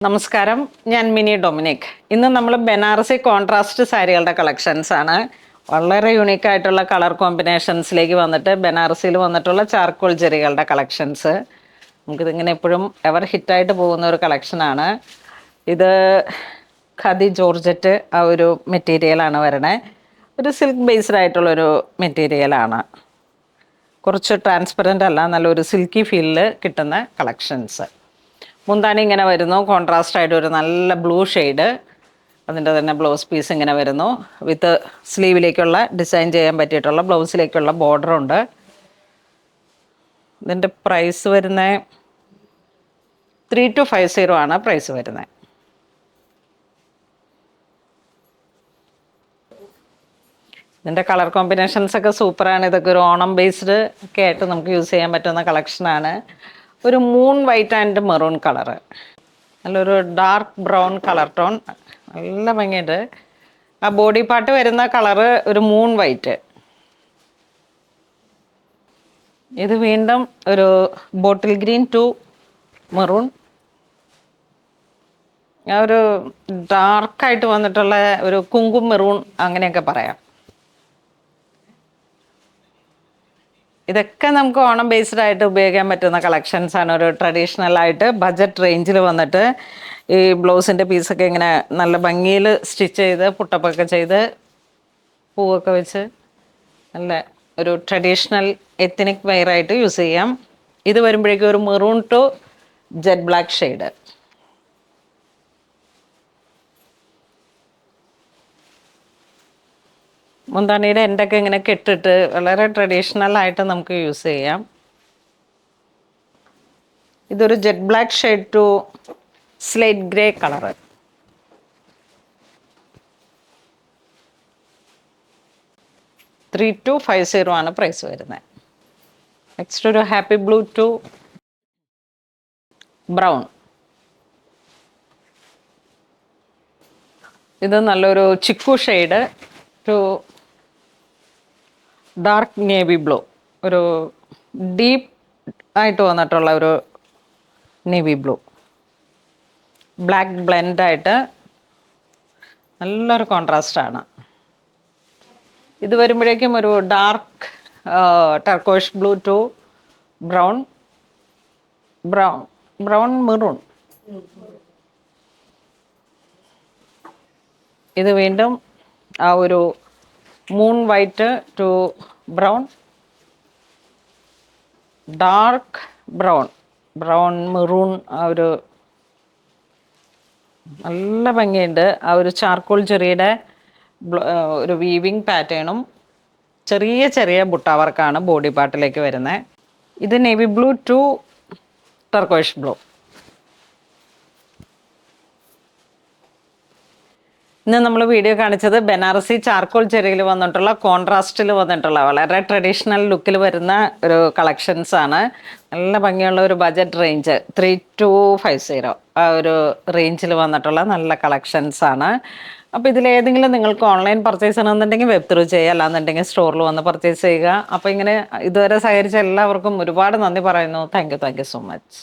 നമസ്കാരം, ഞാൻ mini Dominic. ഇന്ന് നമ്മൾ ബനാറസി കോൺട്രാസ്റ്റ് സാരികളുടെ കളക്ഷൻസ് ആണ്. വളരെ യുണീക്ക് ആയിട്ടുള്ള കളർ കോമ്പിനേഷൻസിലേക്ക് വന്നിട്ട് ബനാറസിയിൽ വന്നിട്ടുള്ള ചാർക്കോൾ ജെറികളുടെ കളക്ഷൻസ്. നമുക്കിതിങ്ങനെ എപ്പോഴും എവർ ഹിറ്റായിട്ട് പോകുന്ന ഒരു കളക്ഷനാണ്. ഇത് ഖദി ജോർജറ്റ് ആ ഒരു മെറ്റീരിയലാണ് വരണേ. ഒരു സിൽക്ക് ബേസ്ഡ് ആയിട്ടുള്ളൊരു മെറ്റീരിയലാണ്. കുറച്ച് ട്രാൻസ്പെറൻ്റ് അല്ല, നല്ലൊരു സിൽക്കി ഫീലിൽ കിട്ടുന്ന കളക്ഷൻസ്. മുന്താണി ഇങ്ങനെ വരുന്നു, കോൺട്രാസ്റ്റ് ആയിട്ട് ഒരു നല്ല ബ്ലൂ ഷെയ്ഡ്. അതിൻ്റെ തന്നെ ബ്ലൗസ് പീസ് ഇങ്ങനെ വരുന്നു. വിത്ത് സ്ലീവിലേക്കുള്ള ഡിസൈൻ ചെയ്യാൻ പറ്റിയിട്ടുള്ള ബ്ലൗസിലേക്കുള്ള ബോർഡറുണ്ട്. ഇതിൻ്റെ പ്രൈസ് വരുന്നത് 3250 ആണ് പ്രൈസ് വരുന്നത്. ഇതിൻ്റെ കളർ കോമ്പിനേഷൻസ് ഒക്കെ സൂപ്പറാണ്. ഇതൊക്കെ ഒരു ഓണം ബേസ്ഡ് ഒക്കെ ആയിട്ട് നമുക്ക് യൂസ് ചെയ്യാൻ പറ്റുന്ന കളക്ഷനാണ്. ഒരു moon white and maroon colour, നല്ലൊരു ഡാർക്ക് ബ്രൗൺ കളർ ടോൺ, നല്ല ഭംഗിയുണ്ട്. ആ ബോഡി പാർട്ട് വരുന്ന കളറ് ഒരു മൂൺ വൈറ്റ്. ഇത് വീണ്ടും ഒരു ബോട്ടിൽ ഗ്രീൻ ടു മെറൂൺ, ആ ഒരു ഡാർക്കായിട്ട് വന്നിട്ടുള്ള ഒരു കുങ്കും മെറൂൺ അങ്ങനെയൊക്കെ പറയാം. ഇതൊക്കെ നമുക്ക് ഓണം ബേസ്ഡ് ആയിട്ട് ഉപയോഗിക്കാൻ പറ്റുന്ന കളക്ഷൻസ് ആണ്. ഒരു ട്രഡീഷണൽ ആയിട്ട് ബഡ്ജറ്റ് റേഞ്ചിൽ വന്നിട്ട് ഈ ബ്ലൗസിൻ്റെ പീസൊക്കെ ഇങ്ങനെ നല്ല ഭംഗിയിൽ സ്റ്റിച്ച് ചെയ്ത് പുട്ടപ്പൊക്കെ ചെയ്ത് പൂവൊക്കെ വെച്ച് നല്ല ഒരു ട്രഡീഷണൽ എത്നിക് വെയറായിട്ട് യൂസ് ചെയ്യാം. ഇത് വരുമ്പോഴേക്കും ഒരു maroon to jet black shade. മുന്താണിയുടെ എൻ്റെയൊക്കെ ഇങ്ങനെ കെട്ടിട്ട് വളരെ ട്രഡീഷണൽ ആയിട്ട് നമുക്ക് യൂസ് ചെയ്യാം. ഇതൊരു jet black shade to slate grey colour. $3250 ആണ് പ്രൈസ് വരുന്നത്. നെക്സ്റ്റ് ഒരു ഹാപ്പി ബ്ലൂ ടു ബ്രൗൺ. ഇത് നല്ലൊരു ചിക്കു shade to dark navy blue, ഒരു ഡീപ്പ് ആയിട്ട് വന്നിട്ടുള്ള ഒരു നേവി ബ്ലൂ, ബ്ലാക്ക് ബ്ലെൻഡായിട്ട് നല്ലൊരു കോൺട്രാസ്റ്റാണ്. ഇത് വരുമ്പോഴേക്കും ഒരു dark turquoise blue to brown, brown maroon. ഇത് വീണ്ടും ആ ഒരു moon white to brown, dark brown maroon. ആ ഒരു നല്ല ഭംഗിയുണ്ട്. ആ ഒരു ചാർക്കോൾ ചെറിയുടെ ഒരു വീവിങ് പാറ്റേണും ചെറിയ ചെറിയ ബുട്ടാവർക്കാണ് ബോഡി പാർട്ടിലേക്ക് വരുന്നത്. ഇത് നേവി ബ്ലൂ ടു ടർക്കോഷ് ബ്ലൂ. ഇന്ന് നമ്മൾ വീഡിയോ കാണിച്ചത് ബനാറസി ചാർക്കോൾ ചെറിയിൽ വന്നിട്ടുള്ള കോൺട്രാസ്റ്റിൽ വന്നിട്ടുള്ള വളരെ ട്രഡീഷണൽ ലുക്കിൽ വരുന്ന ഒരു കളക്ഷൻസ് ആണ്. നല്ല ഭംഗിയുള്ള ഒരു ബഡ്ജറ്റ് റേഞ്ച് 3250 ആ ഒരു റേഞ്ചിൽ വന്നിട്ടുള്ള നല്ല കളക്ഷൻസ് ആണ്. അപ്പോൾ ഇതിലേതെങ്കിലും നിങ്ങൾക്ക് ഓൺലൈൻ പർച്ചേസ് ചെയ്യണമെന്നുണ്ടെങ്കിൽ വെബ് ത്രൂ ചെയ്യുക, അല്ലാന്നുണ്ടെങ്കിൽ സ്റ്റോറിൽ വന്ന് പർച്ചേസ് ചെയ്യുക. അപ്പോൾ ഇങ്ങനെ ഇതുവരെ സഹകരിച്ച എല്ലാവർക്കും ഒരുപാട് നന്ദി പറയുന്നു. Thank you so much.